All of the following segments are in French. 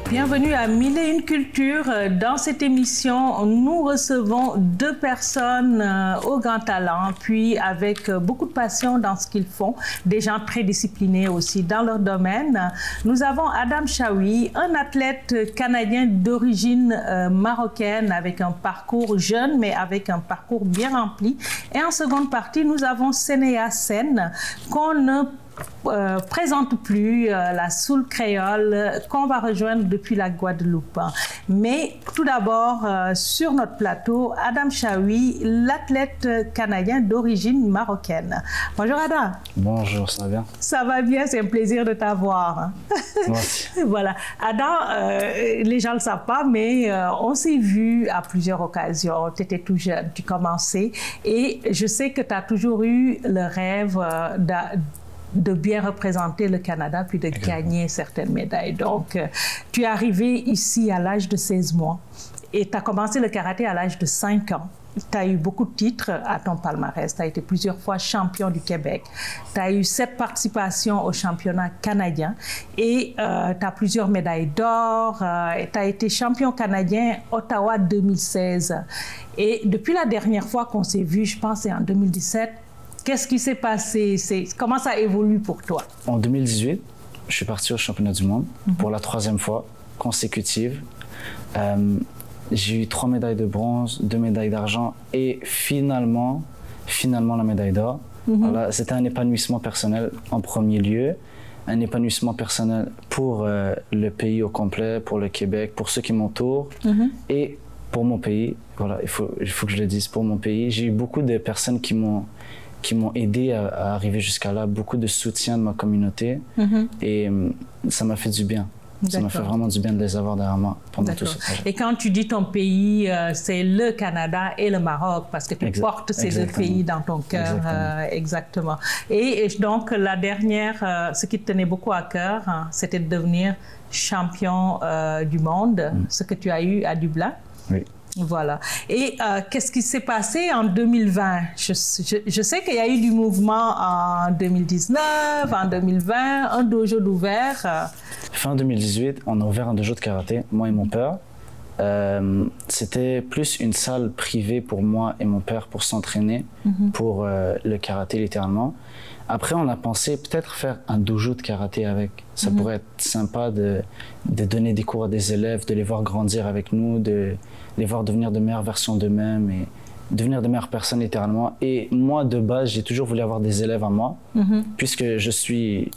Bienvenue à Mille et une cultures. Dans cette émission, nous recevons deux personnes au grand talent, puis avec beaucoup de passion dans ce qu'ils font, des gens très disciplinés aussi dans leur domaine. Nous avons Adam Chaoui, un athlète canadien d'origine marocaine avec un parcours jeune, mais avec un parcours bien rempli. Et en seconde partie, nous avons Sénéa Sène, qu'on ne présente plus, la soul créole qu'on va rejoindre depuis la Guadeloupe. Mais tout d'abord, sur notre plateau, Adam Chaoui, l'athlète canadien d'origine marocaine. Bonjour Adam. Bonjour, ça va bien? Ça va bien, c'est un plaisir de t'avoir. Merci. Voilà. Adam, les gens ne le savent pas, mais on s'est vu à plusieurs occasions. Tu étais tout jeune, tu commençais. Et je sais que tu as toujours eu le rêve de bien représenter le Canada, puis de gagner certaines médailles. Donc, tu es arrivé ici à l'âge de 16 mois et tu as commencé le karaté à l'âge de 5 ans. Tu as eu beaucoup de titres à ton palmarès. Tu as été plusieurs fois champion du Québec. Tu as eu 7 participations au championnat canadien et tu as plusieurs médailles d'or. Tu as été champion canadien Ottawa 2016. Et depuis la dernière fois qu'on s'est vu, je pense c'est en 2017, qu'est-ce qui s'est passé? Comment ça évolue pour toi? En 2018, je suis parti au championnat du monde pour la 3e fois consécutive. J'ai eu 3 médailles de bronze, 2 médailles d'argent et finalement la médaille d'or. Voilà, c'était un épanouissement personnel en premier lieu, un épanouissement personnel pour le pays au complet, pour le Québec, pour ceux qui m'entourent et pour mon pays. Voilà, il faut que je le dise, pour mon pays. J'ai eu beaucoup de personnes qui m'ont aidé à arriver jusqu'à là, beaucoup de soutien de ma communauté et ça m'a fait du bien. Ça m'a fait vraiment du bien de les avoir derrière moi pendant tout ce projet. Et quand tu dis ton pays, c'est le Canada et le Maroc, parce que tu portes ces deux pays dans ton cœur. Exactement. Et donc, la dernière, ce qui te tenait beaucoup à cœur, c'était de devenir champion du monde, ce que tu as eu à Dublin. Oui. Voilà. Et qu'est-ce qui s'est passé en 2020? Je sais qu'il y a eu du mouvement en 2019, en 2020, un dojo d'ouvert. Fin 2018, on a ouvert un dojo de karaté, moi et mon père. C'était plus une salle privée pour moi et mon père pour s'entraîner pour le karaté littéralement. Après, on a pensé peut-être faire un dojo de karaté avec. Ça pourrait être sympa de donner des cours à des élèves, de les voir grandir avec nous, de les voir devenir de meilleures versions d'eux-mêmes et devenir de meilleures personnes littéralement. Et moi, de base, j'ai toujours voulu avoir des élèves à moi, puisque je suis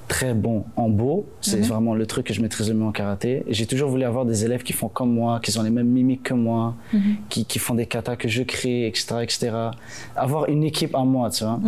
très bon en bo, c'est vraiment le truc que je maîtrise le mieux en karaté. J'ai toujours voulu avoir des élèves qui font comme moi, qui ont les mêmes mimiques que moi, qui font des katas que je crée, etc., etc. Avoir une équipe à moi, tu vois.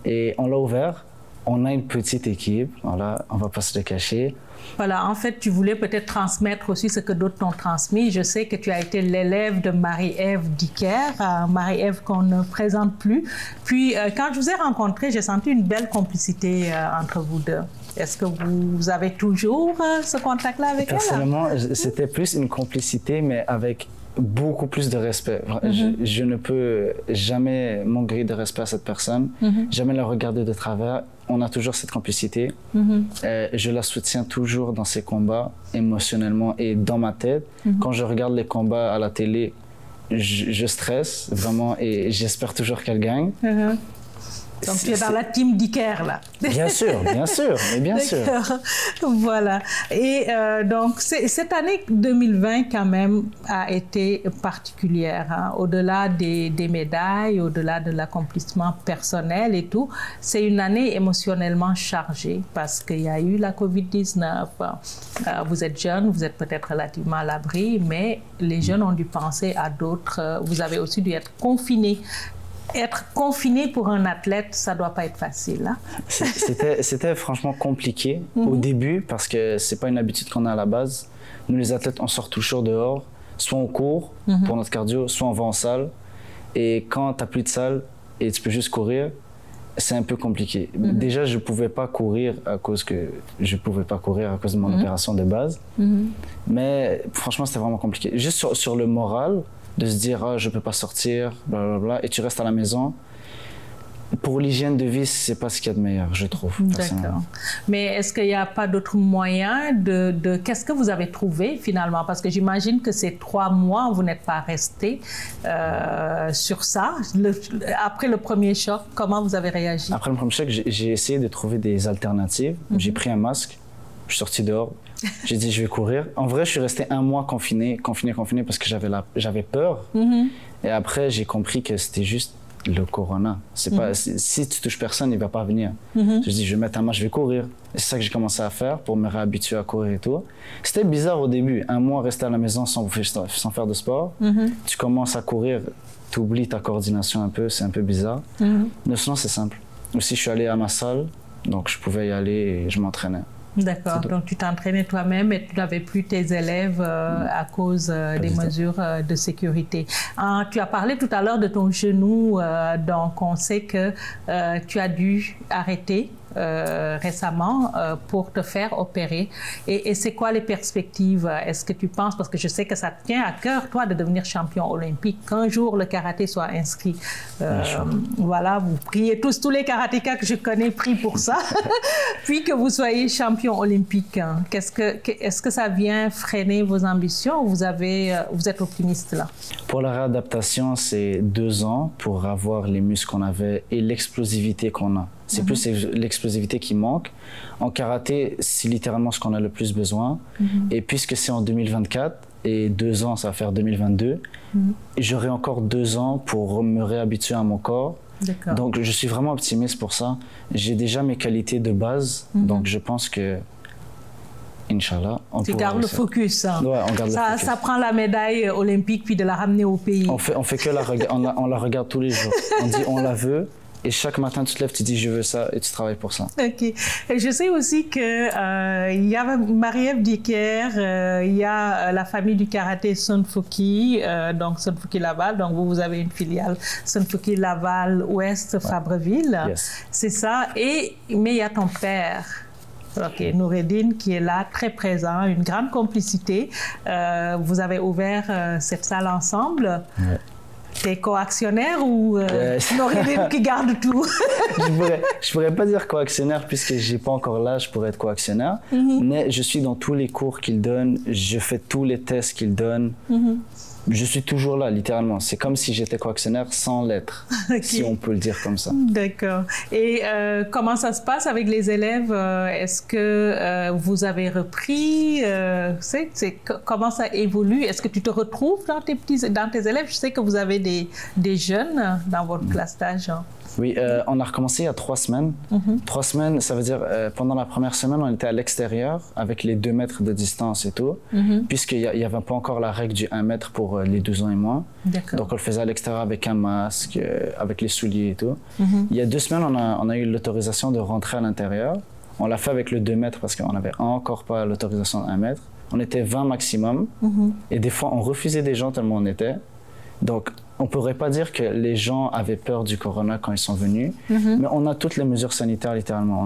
Et on l'a ouvert, on a une petite équipe, voilà, on va pas se le cacher. Voilà, en fait, tu voulais peut-être transmettre aussi ce que d'autres t'ont transmis. Je sais que tu as été l'élève de Marie-Ève Dicker, Marie-Ève qu'on ne présente plus. Puis, quand je vous ai rencontré, j'ai senti une belle complicité entre vous deux. Est-ce que vous avez toujours ce contact-là avec elle? Personnellement, c'était plus une complicité, mais avec beaucoup plus de respect. Je ne peux jamais manquer de respect à cette personne, jamais la regarder de travers. On a toujours cette complicité. Je la soutiens toujours dans ses combats, émotionnellement et dans ma tête. Quand je regarde les combats à la télé, je stresse vraiment et j'espère toujours qu'elle gagne. Donc tu es dans la team Dicker, là. Bien sûr, mais bien sûr. Voilà. Et donc, cette année 2020, quand même, a été particulière. Hein? Au-delà des médailles, au-delà de l'accomplissement personnel et tout, c'est une année émotionnellement chargée parce qu'il y a eu la COVID-19. Vous êtes jeune, vous êtes peut-être relativement à l'abri, mais les jeunes ont dû penser à d'autres. Vous avez aussi dû être confinés. Être confiné pour un athlète, ça ne doit pas être facile. Hein? C'était franchement compliqué au début parce que ce n'est pas une habitude qu'on a à la base. Nous, les athlètes, on sort toujours dehors, soit on court pour notre cardio, soit on va en salle. Et quand tu n'as plus de salle et tu peux juste courir, c'est un peu compliqué. Déjà, je ne pouvais pas courir à cause de mon opération de base. Mais franchement, c'était vraiment compliqué. Juste sur le moral, de se dire « ah, je ne peux pas sortir, blablabla », et tu restes à la maison. Pour l'hygiène de vie, c'est pas ce qu'il y a de meilleur, je trouve. D'accord. Mais est-ce qu'il n'y a pas d'autres moyens qu'est-ce que vous avez trouvé finalement? Parce que j'imagine que ces 3 mois, vous n'êtes pas resté sur ça. Après le premier choc, comment vous avez réagi? Après le premier choc, j'ai essayé de trouver des alternatives. J'ai pris un masque, je suis sorti dehors. J'ai dit, je vais courir. En vrai, je suis resté 1 mois confiné parce que j'avais peur. Et après, j'ai compris que c'était juste le corona. C'est pas, si tu touches personne, il va pas venir. Je dis, je vais mettre un masque, je vais courir. Et c'est ça que j'ai commencé à faire pour me réhabituer à courir et tout. C'était bizarre au début. 1 mois rester à la maison sans faire de sport. Tu commences à courir, tu oublies ta coordination un peu, c'est un peu bizarre. Mais sinon, c'est simple. Aussi, je suis allé à ma salle, donc je pouvais y aller et je m'entraînais. D'accord, donc tu t'entraînais toi-même et tu n'avais plus tes élèves à cause des mesures de sécurité. Tu as parlé tout à l'heure de ton genou, donc on sait que tu as dû arrêter récemment pour te faire opérer. Et c'est quoi les perspectives? Est-ce que tu penses, parce que je sais que ça te tient à cœur, toi, de devenir champion olympique, qu'un jour le karaté soit inscrit. Voilà, vous priez tous les karatékas que je connais prient pour ça, puis que vous soyez champion olympique. Est-ce que ça vient freiner vos ambitions ou vous êtes optimiste là? Pour la réadaptation, c'est 2 ans pour avoir les muscles qu'on avait et l'explosivité qu'on a. C'est plus l'explosivité qui manque. En karaté, c'est littéralement ce qu'on a le plus besoin. Et puisque c'est en 2024, et 2 ans, ça va faire 2022, j'aurai encore 2 ans pour me réhabituer à mon corps. Donc, je suis vraiment optimiste pour ça. J'ai déjà mes qualités de base, donc je pense que, Inch'Allah, on tu gardes le focus. Hein. Ouais, on garde le focus. Ça prend la médaille olympique puis de la ramener au pays. On fait que on la regarde tous les jours. On dit on la veut. Et chaque matin, tu te lèves, tu dis je veux ça et tu travailles pour ça. Ok. Et je sais aussi que il y a Marie-Ève Dicker, il y a la famille du karaté Sunfuki, donc Sunfuki Laval. Donc vous avez une filiale Sunfuki Laval Ouest Fabreville. Yes. C'est ça. Mais il y a ton père. Ok, Noureddine qui est là, très présent, une grande complicité. Vous avez ouvert cette salle ensemble. Ouais. T'es co-actionnaire ou Noureddine qui garde tout? Je pourrais pas dire co-actionnaire puisque j'ai pas encore l'âge pour être co-actionnaire, mais je suis dans tous les cours qu'il donne, je fais tous les tests qu'il donne. Je suis toujours là, littéralement. C'est comme si j'étais co-actionnaire sans l'être, si on peut le dire comme ça. D'accord. Et comment ça se passe avec les élèves? Est-ce que vous avez repris? Comment ça évolue? Est-ce que tu te retrouves dans tes élèves? Je sais que vous avez des jeunes dans votre classe d'âge. Hein. Oui, on a recommencé il y a 3 semaines. 3 semaines, ça veut dire pendant la première semaine, on était à l'extérieur avec les 2 mètres de distance et tout, puisqu'il n'y avait pas encore la règle du 1 mètre pour les 12 ans et moins. Donc on le faisait à l'extérieur avec un masque, avec les souliers et tout. Il y a 2 semaines, on a eu l'autorisation de rentrer à l'intérieur. On l'a fait avec le 2 mètres parce qu'on n'avait encore pas l'autorisation de 1 mètre. On était 20 maximum et des fois on refusait des gens tellement on était. Donc, on ne pourrait pas dire que les gens avaient peur du corona quand ils sont venus, mais on a toutes les mesures sanitaires littéralement.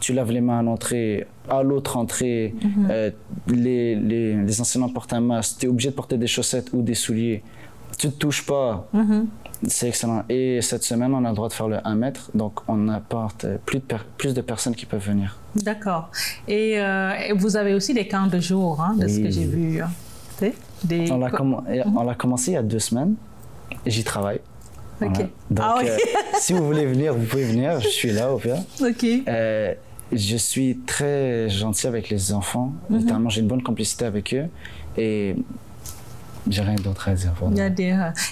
Tu laves les mains à l'entrée, à l'autre entrée, les enseignants portent un masque, tu es obligé de porter des chaussettes ou des souliers. Tu ne te touches pas. C'est excellent. Et cette semaine, on a le droit de faire le 1 mètre, donc on apporte plus de personnes qui peuvent venir. D'accord. Et vous avez aussi des camps de jour, hein, de ce que j'ai vu. On l'a commencé il y a 2 semaines et j'y travaille. Ok. Donc, si vous voulez venir, vous pouvez venir. Je suis là au pire. Ok. Je suis très gentil avec les enfants. Littéralement, j'ai une bonne complicité avec eux. Et j'ai rien d'autre à dire pour nous.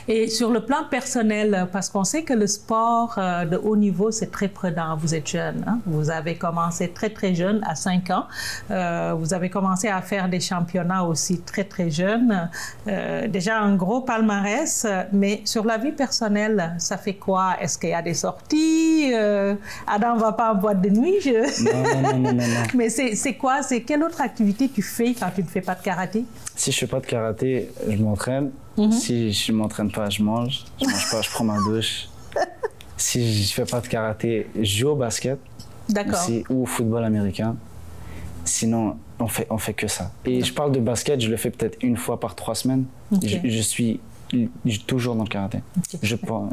Et sur le plan personnel, parce qu'on sait que le sport de haut niveau, c'est très prenant. Vous êtes jeune, hein? Vous avez commencé très très jeune, à 5 ans. Vous avez commencé à faire des championnats aussi très très jeune. Déjà un gros palmarès, mais sur la vie personnelle, ça fait quoi? Est-ce qu'il y a des sorties? Adam ne va pas en boîte de nuit? Non. Mais c'est quoi? Quelle autre activité tu fais quand tu ne fais pas de karaté? Si je ne fais pas de karaté, je m'entraîne. Si je ne m'entraîne pas, je mange. Je ne mange pas, je prends ma douche. Si je ne fais pas de karaté, je joue au basket. Aussi, ou au football américain. Sinon, on fait que ça. Et je parle de basket, je le fais peut-être 1 fois par 3 semaines. Je suis toujours dans le karaté. Okay.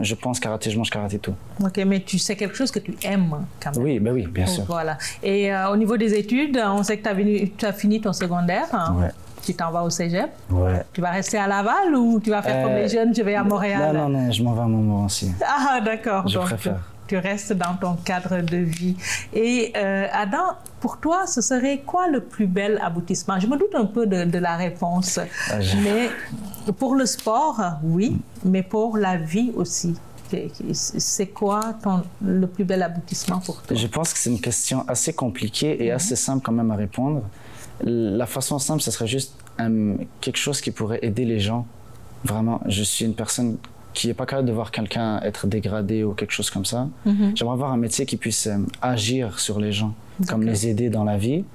Je pense karaté, je mange karaté, tout. Ok, mais tu sais quelque chose que tu aimes quand même. Oui, ben oui, bien sûr. Voilà. Et au niveau des études, on sait que tu as fini ton secondaire. Ouais. Tu t'en vas au cégep. Ouais. Tu vas rester à Laval ou tu vas faire comme les jeunes, je vais à Montréal? Non, je m'en vais à Montmorency. Ah, d'accord. Je préfère. Tu restes dans ton cadre de vie. Et Adam, pour toi, ce serait quoi le plus bel aboutissement? Je me doute un peu de la réponse, mais pour le sport, oui, mais pour la vie aussi. C'est quoi le plus bel aboutissement pour toi? Je pense que c'est une question assez compliquée et assez simple quand même à répondre. La façon simple, ce serait juste quelque chose qui pourrait aider les gens. Vraiment, je suis une personne qui n'est pas capable de voir quelqu'un être dégradé ou quelque chose comme ça. J'aimerais avoir un métier qui puisse agir sur les gens, comme les aider dans la vie.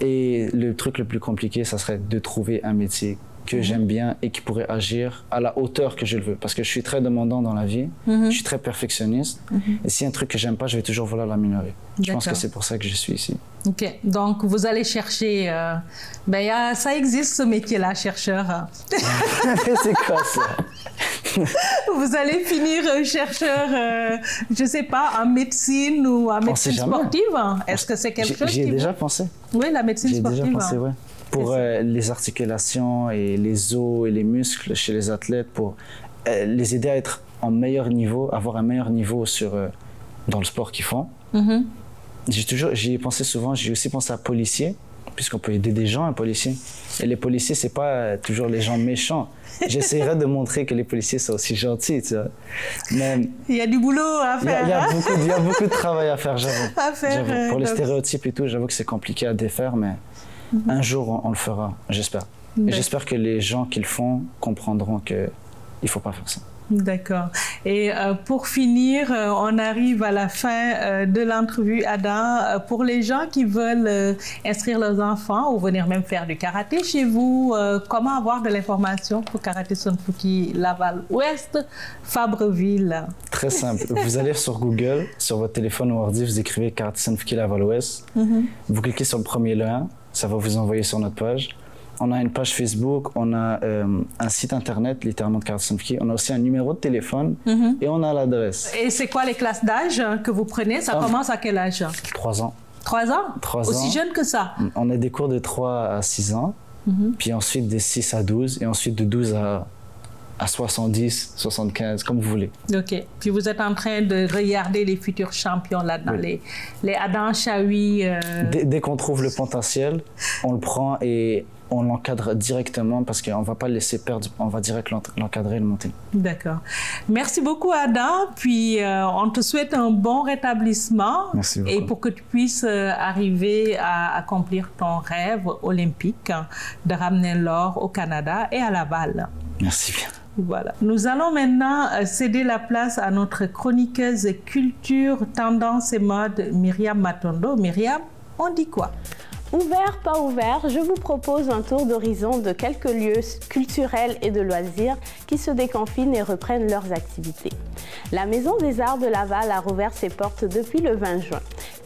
Et le truc le plus compliqué, ça serait de trouver un métier que j'aime bien et qui pourrait agir à la hauteur que je le veux. Parce que je suis très demandant dans la vie, je suis très perfectionniste. Et s'il y a un truc que j'aime pas, je vais toujours vouloir l'améliorer. Je pense que c'est pour ça que je suis ici. Ok, donc vous allez chercher... ça existe ce métier-là, chercheur. C'est quoi ça? Vous allez finir chercheur, je ne sais pas, en médecine ou en médecine sportive. Est-ce que c'est quelque chose J'y ai déjà pensé. Oui, la médecine sportive. J'ai déjà pensé, oui. Pour les articulations et les os et les muscles chez les athlètes, pour les aider à être en meilleur niveau, avoir un meilleur niveau dans le sport qu'ils font. J'y ai pensé souvent. J'ai aussi pensé à policier, puisqu'on peut aider des gens, un policier. Et les policiers, c'est pas toujours les gens méchants. J'essaierai de montrer que les policiers sont aussi gentils, tu vois. Mais il y a du boulot à faire. Il y a beaucoup de travail à faire, j'avoue. Pour les stéréotypes et tout, j'avoue que c'est compliqué à défaire, mais un jour, on le fera, j'espère. Et j'espère que les gens qui le font comprendront qu'il ne faut pas faire ça. D'accord. Et pour finir, on arrive à la fin de l'entrevue, Adam. Pour les gens qui veulent inscrire leurs enfants ou venir même faire du karaté chez vous, comment avoir de l'information pour Karaté Sonfuki Laval-Ouest, Fabreville? Très simple. Vous allez sur Google, sur votre téléphone ou ordi, vous écrivez Karaté Sonfuki Laval-Ouest. Vous cliquez sur le premier lien, ça va vous envoyer sur notre page. On a une page Facebook, on a un site internet, littéralement de Karaté Sonfuki. On a aussi un numéro de téléphone et on a l'adresse. Et c'est quoi les classes d'âge que vous prenez? Ça commence à quel âge? 3 ans. 3 ans? 3 ans. Aussi jeune que ça? On a des cours de 3 à 6 ans, puis ensuite de 6 à 12, et ensuite de 12 à 70, 75, comme vous voulez. OK. Puis vous êtes en train de regarder les futurs champions là-dedans, les Adam Chaoui. Dès qu'on trouve le potentiel, on le prend et on l'encadre directement parce qu'on ne va pas le laisser perdre, on va direct l'encadrer et le monter. D'accord. Merci beaucoup, Adam. Puis on te souhaite un bon rétablissement. Merci beaucoup. Et pour que tu puisses arriver à accomplir ton rêve olympique de ramener l'or au Canada et à Laval. Merci bien. Voilà. Nous allons maintenant céder la place à notre chroniqueuse culture, tendance et mode, Myriam Matondo. Myriam, on dit quoi? Ouvert, pas ouvert, je vous propose un tour d'horizon de quelques lieux culturels et de loisirs qui se déconfinent et reprennent leurs activités. La Maison des Arts de Laval a rouvert ses portes depuis le 20 juin.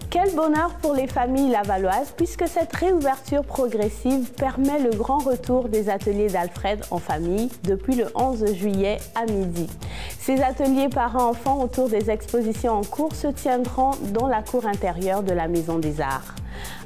Quel bonheur pour les familles lavalloises puisque cette réouverture progressive permet le grand retour des ateliers d'Alfred en famille depuis le 11 juillet à midi. Ces ateliers parents-enfants autour des expositions en cours se tiendront dans la cour intérieure de la Maison des Arts.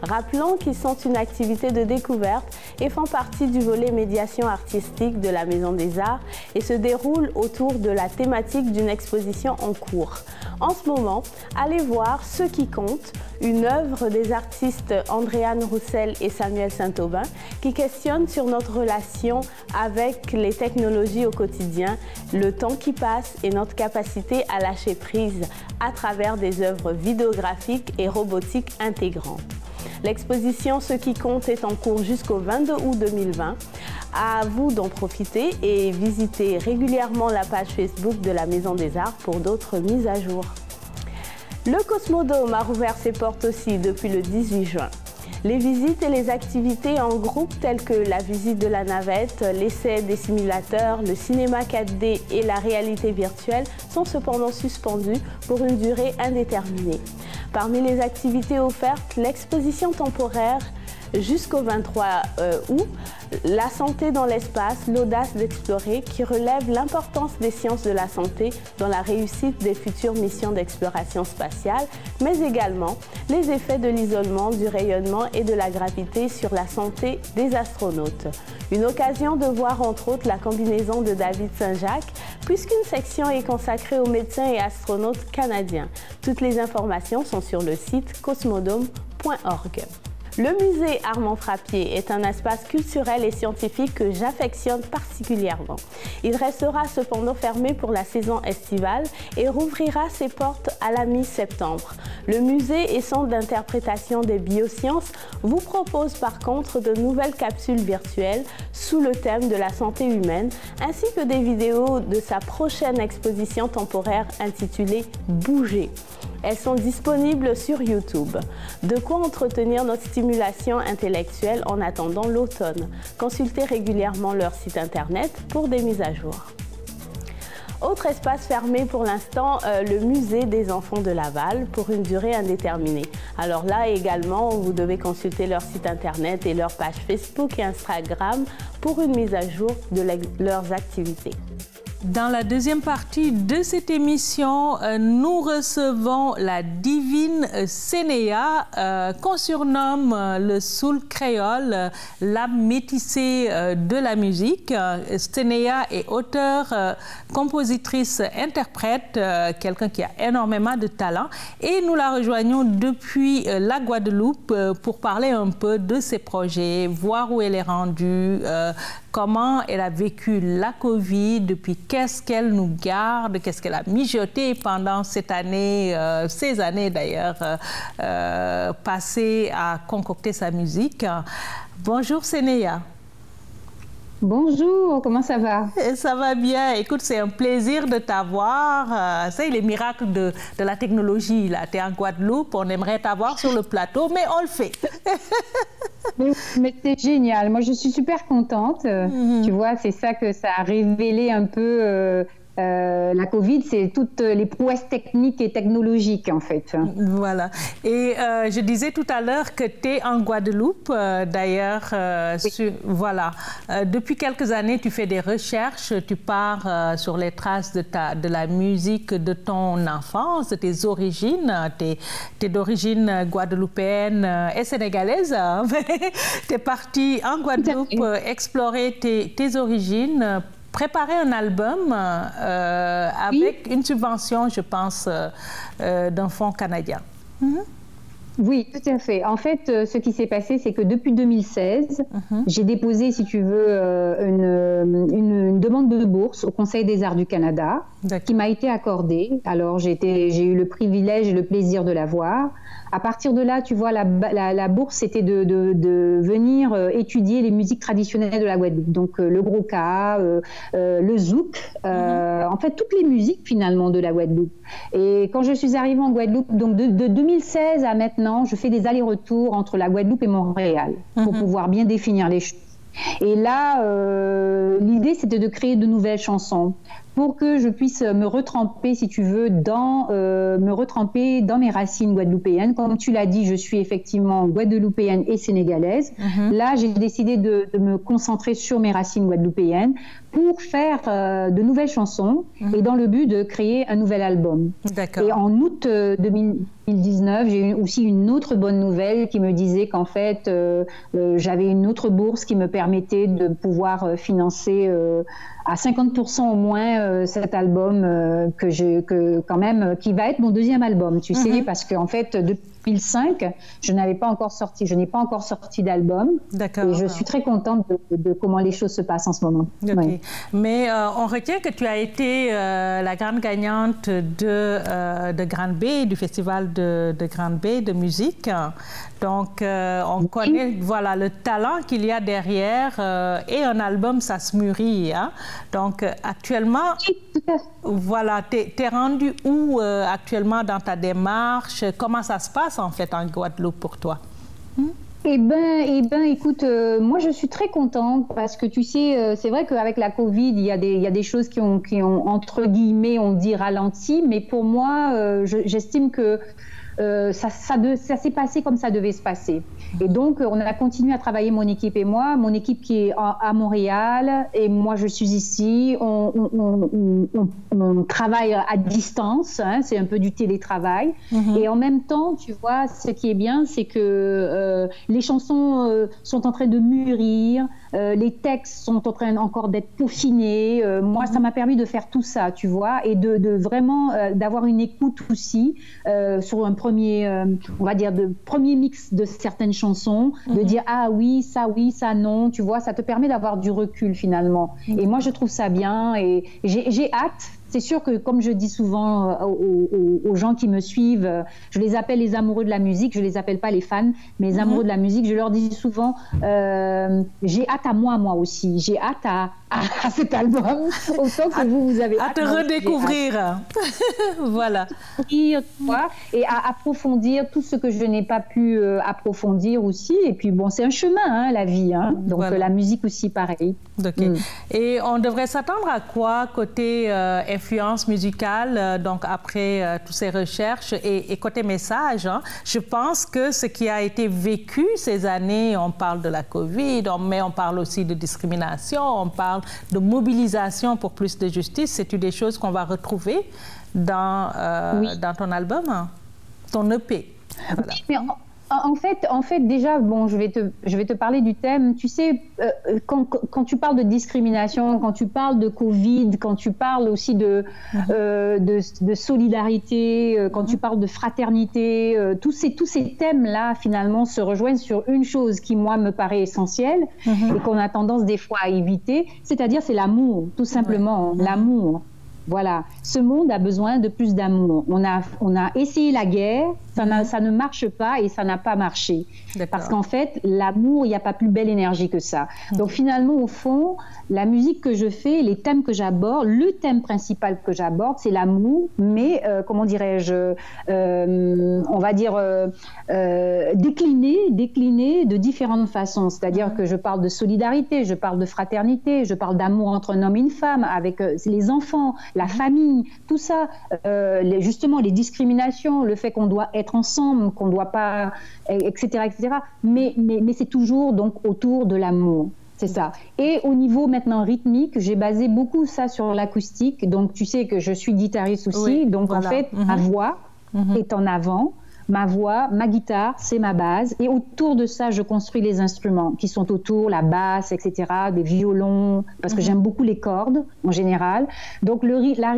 Rappelons qu'ils sont une activité de découverte et font partie du volet médiation artistique de la Maison des Arts et se déroulent autour de la thématique d'une exposition en cours. En ce moment, allez voir Ce qui compte, une œuvre des artistes Andréane Roussel et Samuel Saint-Aubin qui questionne sur notre relation avec les technologies au quotidien, le temps qui passe et notre capacité à lâcher prise à travers des œuvres vidéographiques et robotiques intégrantes. L'exposition Ce qui compte est en cours jusqu'au 22 août 2020. À vous d'en profiter et visitez régulièrement la page Facebook de la Maison des Arts pour d'autres mises à jour. Le Cosmodome a rouvert ses portes aussi depuis le 18 juin. Les visites et les activités en groupe telles que la visite de la navette, l'essai des simulateurs, le cinéma 4D et la réalité virtuelle sont cependant suspendues pour une durée indéterminée. Parmi les activités offertes, l'exposition temporaire jusqu'au 23 août, La santé dans l'espace, l'audace d'explorer, qui relève l'importance des sciences de la santé dans la réussite des futures missions d'exploration spatiale, mais également les effets de l'isolement, du rayonnement et de la gravité sur la santé des astronautes. Une occasion de voir entre autres la combinaison de David Saint-Jacques, puisqu'une section est consacrée aux médecins et astronautes canadiens. Toutes les informations sont sur le site cosmodome.org. Le musée Armand Frappier est un espace culturel et scientifique que j'affectionne particulièrement. Il restera cependant fermé pour la saison estivale et rouvrira ses portes à la mi-septembre. Le musée et centre d'interprétation des biosciences vous propose par contre de nouvelles capsules virtuelles sous le thème de la santé humaine, ainsi que des vidéos de sa prochaine exposition temporaire intitulée « Bouger ». Elles sont disponibles sur YouTube. De quoi entretenir notre stimulation intellectuelle en attendant l'automne. Consultez régulièrement leur site internet pour des mises à jour. Autre espace fermé pour l'instant, le musée des enfants de Laval pour une durée indéterminée. Alors là également, vous devez consulter leur site internet et leur page Facebook et Instagram pour une mise à jour de leurs activités. Dans la deuxième partie de cette émission, nous recevons la divine Sénéa, qu'on surnomme le soul créole, l'âme métissée de la musique. Sénéa est auteure, compositrice, interprète, quelqu'un qui a énormément de talent. Et nous la rejoignons depuis la Guadeloupe pour parler un peu de ses projets, voir où elle est rendue, comment elle a vécu la Covid, depuis qu'est-ce qu'elle nous garde, qu'est-ce qu'elle a mijoté pendant cette année, ces années d'ailleurs, passées à concocter sa musique. Bonjour Sénéa. Bonjour, comment ça va? Ça va bien. Écoute, c'est un plaisir de t'avoir. C'est les miracles de la technologie. Tu es en Guadeloupe, on aimerait t'avoir sur le plateau, mais on le fait. Mais c'est génial. Moi, je suis super contente. Tu vois, c'est ça que ça a révélé un peu. La Covid, c'est toutes les prouesses techniques et technologiques, en fait. Voilà. Et je disais tout à l'heure que tu es en Guadeloupe, d'ailleurs. Oui. Voilà. Depuis quelques années, tu fais des recherches, tu pars sur les traces de la musique de ton enfance, de tes origines. Tu es d'origine guadeloupéenne et sénégalaise. Tu es partie en Guadeloupe explorer tes origines, préparer un album avec une subvention, je pense, d'un fonds canadien. Oui, tout à fait. En fait, ce qui s'est passé, c'est que depuis 2016, j'ai déposé, si tu veux, une demande de bourse au Conseil des arts du Canada qui m'a été accordée. Alors, j'ai eu le privilège et le plaisir de l'avoir. À partir de là, tu vois, la bourse, c'était de venir étudier les musiques traditionnelles de la Guadeloupe. Donc, le gros-ka, le zouk, en fait, toutes les musiques, finalement, de la Guadeloupe. Et quand je suis arrivée en Guadeloupe, donc de 2016 à maintenant, je fais des allers-retours entre la Guadeloupe et Montréal pour pouvoir bien définir les choses. Et là, l'idée, c'était de créer de nouvelles chansons pour que je puisse me retremper, si tu veux, dans mes racines guadeloupéennes. Comme tu l'as dit, je suis effectivement guadeloupéenne et sénégalaise. Là, j'ai décidé de me concentrer sur mes racines guadeloupéennes pour faire de nouvelles chansons et dans le but de créer un nouvel album. Et en août 2019, j'ai eu aussi une autre bonne nouvelle qui me disait qu'en fait, j'avais une autre bourse qui me permettait de pouvoir financer à 50% au moins cet album qui va être mon deuxième album, tu sais, parce qu'en fait, depuis 2005, je n'ai pas encore sorti d'album. Et je suis très contente de comment les choses se passent en ce moment. Ouais. Mais on retient que tu as été la grande gagnante de Grande Bay, du festival de Grande Bay de musique. Donc, on connaît voilà, le talent qu'il y a derrière et un album, ça se mûrit. Hein? Donc, actuellement, voilà, t'es rendu où actuellement dans ta démarche? Comment ça se passe en fait en Guadeloupe pour toi? Eh ben, écoute, moi je suis très contente parce que tu sais, c'est vrai qu'avec la Covid, il y a des choses qui ont entre guillemets, on dit ralenti, mais pour moi, j'estime que ça s'est passé comme ça devait se passer. Et donc, on a continué à travailler, mon équipe et moi, mon équipe qui est à Montréal, et moi je suis ici. On travaille à distance, hein, c'est un peu du télétravail. Et en même temps, tu vois, ce qui est bien, c'est que les chansons sont en train de mûrir, les textes sont en train encore d'être peaufinés. Moi, ça m'a permis de faire tout ça, tu vois, et de vraiment d'avoir une écoute aussi sur un premier, on va dire, premier mix de certaines chansons, de dire ah oui, ça non, tu vois, ça te permet d'avoir du recul finalement. Et moi, je trouve ça bien et j'ai hâte. C'est sûr que, comme je dis souvent aux gens qui me suivent, je les appelle les amoureux de la musique, je ne les appelle pas les fans, mais les amoureux de la musique, je leur dis souvent, j'ai hâte à moi aussi, j'ai hâte à cet album, autant que vous avez hâte. À te redécouvrir. Voilà. Et à approfondir tout ce que je n'ai pas pu approfondir aussi. Et puis, bon, c'est un chemin, hein, la vie. Hein. Donc, voilà. La musique aussi, pareil. Okay. Et on devrait s'attendre à quoi côté influence musicale, donc après toutes ces recherches et côté message, hein? Je pense que ce qui a été vécu ces années, on parle de la COVID, mais on parle aussi de discrimination, on parle de mobilisation pour plus de justice, c'est des choses qu'on va retrouver dans ton album, hein? Ton EP. Voilà. Oui, mais en fait, déjà, bon, je vais te parler du thème. Tu sais, quand tu parles de discrimination, quand tu parles de Covid, quand tu parles aussi de solidarité, quand tu parles de fraternité, tous ces thèmes-là, finalement, se rejoignent sur une chose qui, moi, me paraît essentielle et qu'on a tendance des fois à éviter, c'est-à-dire c'est l'amour, tout simplement, l'amour. Voilà, ce monde a besoin de plus d'amour. On a essayé la guerre, ça ne marche pas et ça n'a pas marché. Parce qu'en fait, l'amour, il n'y a pas plus belle énergie que ça. Donc finalement, au fond, la musique que je fais, les thèmes que j'aborde, le thème principal que j'aborde, c'est l'amour, mais comment dirais-je, on va dire décliné de différentes façons. C'est-à-dire que je parle de solidarité, je parle de fraternité, je parle d'amour entre un homme et une femme, avec les enfants, la famille, tout ça, justement les discriminations, le fait qu'on doit être ensemble, qu'on ne doit pas, etc., etc. Mais c'est toujours donc autour de l'amour. C'est ça. Et au niveau maintenant rythmique, j'ai basé beaucoup ça sur l'acoustique. Donc tu sais que je suis guitariste aussi. Donc en fait, ma voix est en avant. Ma voix, ma guitare, c'est ma base. Et autour de ça, je construis les instruments qui sont autour, la basse, etc., des violons, parce que j'aime beaucoup les cordes en général. Donc la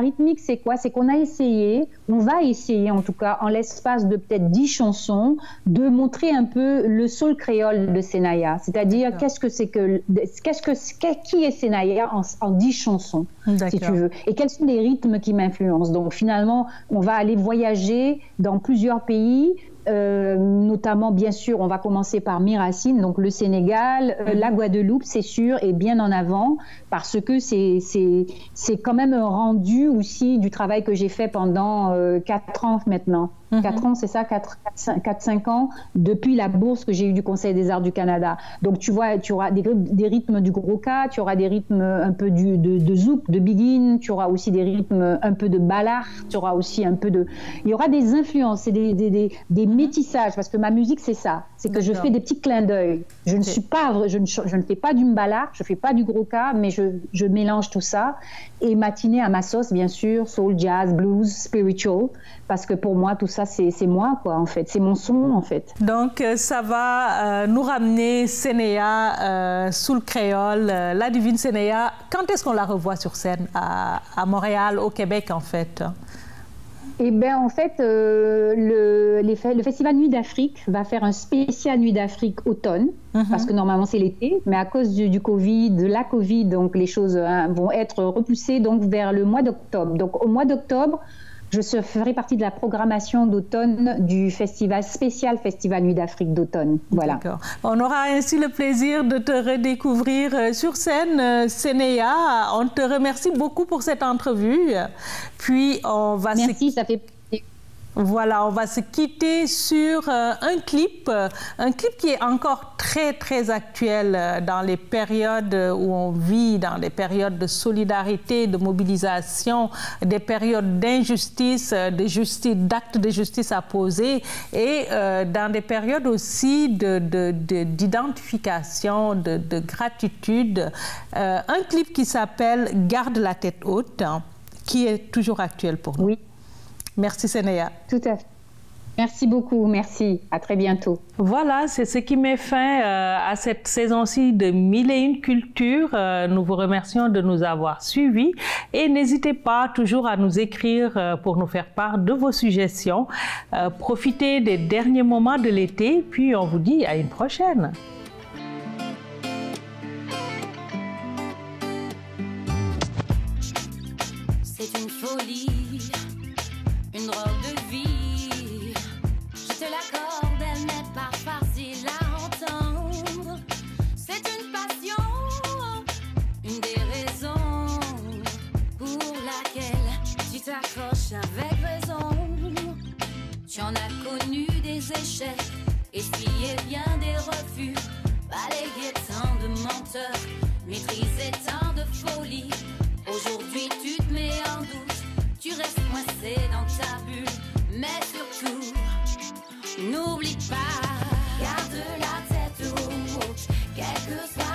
rythmique, c'est quoi? C'est qu'on a essayé, on va essayer en tout cas, en l'espace de peut-être 10 chansons, de montrer un peu le soul créole de Senaya. C'est-à-dire, qui est Senaya en 10 chansons, si tu veux. Et quels sont les rythmes qui m'influencent. Donc finalement, on va aller voyager dans plusieurs pays, notamment bien sûr on va commencer par mes racines, donc le Sénégal, la Guadeloupe c'est sûr, et bien en avant parce que c'est quand même un rendu aussi du travail que j'ai fait pendant 4 ans maintenant. 4 ans, c'est ça, 4-5 ans, depuis la bourse que j'ai eue du Conseil des arts du Canada. Donc, tu vois, tu auras des rythmes du Gros-Ka, tu auras des rythmes un peu de zouk, de biguine, tu auras aussi des rythmes un peu de ballard, tu auras aussi un peu de... Il y aura des influences, c'est des métissages, parce que ma musique, c'est ça. C'est que je fais des petits clins d'œil. Je ne suis pas... Je ne fais pas du mbala, je ne fais pas du Gros-Ka, mais je mélange tout ça. Et matiner à ma sauce, bien sûr, soul, jazz, blues, spiritual, parce que pour moi, tout ça, c'est moi, quoi, en fait. C'est mon son, en fait. Donc, ça va nous ramener Senaya sous le créole, la divine Senaya. Quand est-ce qu'on la revoit sur scène à Montréal, au Québec, en fait? Eh bien, en fait, le Festival Nuit d'Afrique va faire un spécial Nuit d'Afrique automne, parce que normalement c'est l'été, mais à cause du Covid, de la Covid, donc les choses vont être repoussées donc, vers le mois d'octobre. Donc au mois d'octobre, je ferai partie de la programmation d'automne du spécial Festival Nuit d'Afrique d'automne. Voilà. D'accord. On aura ainsi le plaisir de te redécouvrir sur scène, Senaya. On te remercie beaucoup pour cette entrevue. Puis on va... Merci, ça fait plaisir. Voilà, on va se quitter sur un clip qui est encore très très actuel dans les périodes où on vit, dans les périodes de solidarité, de mobilisation, des périodes d'injustice, d'actes de justice à poser et dans des périodes aussi d'identification, de gratitude. Un clip qui s'appelle « Garde la tête haute », qui est toujours actuel pour nous. Oui. Merci Sénéa. Tout à fait. Merci beaucoup, merci. À très bientôt. Voilà, c'est ce qui met fin à cette saison-ci de 1001 Culture. Nous vous remercions de nous avoir suivis et n'hésitez pas toujours à nous écrire pour nous faire part de vos suggestions. Profitez des derniers moments de l'été, puis on vous dit à une prochaine. C'est une folie, une drôle de vie. Je te l'accorde, elle n'est pas facile à entendre. C'est une passion, une des raisons pour laquelle tu t'accroches avec raison. Tu en as connu des échecs, essuyé bien des refus, balayé tant de menteurs, maîtrisé tant de folie. Aujourd'hui tu te mets en doute, tu restes coincé dans ta bulle, mais surtout, n'oublie pas, garde la tête haute, quel que soit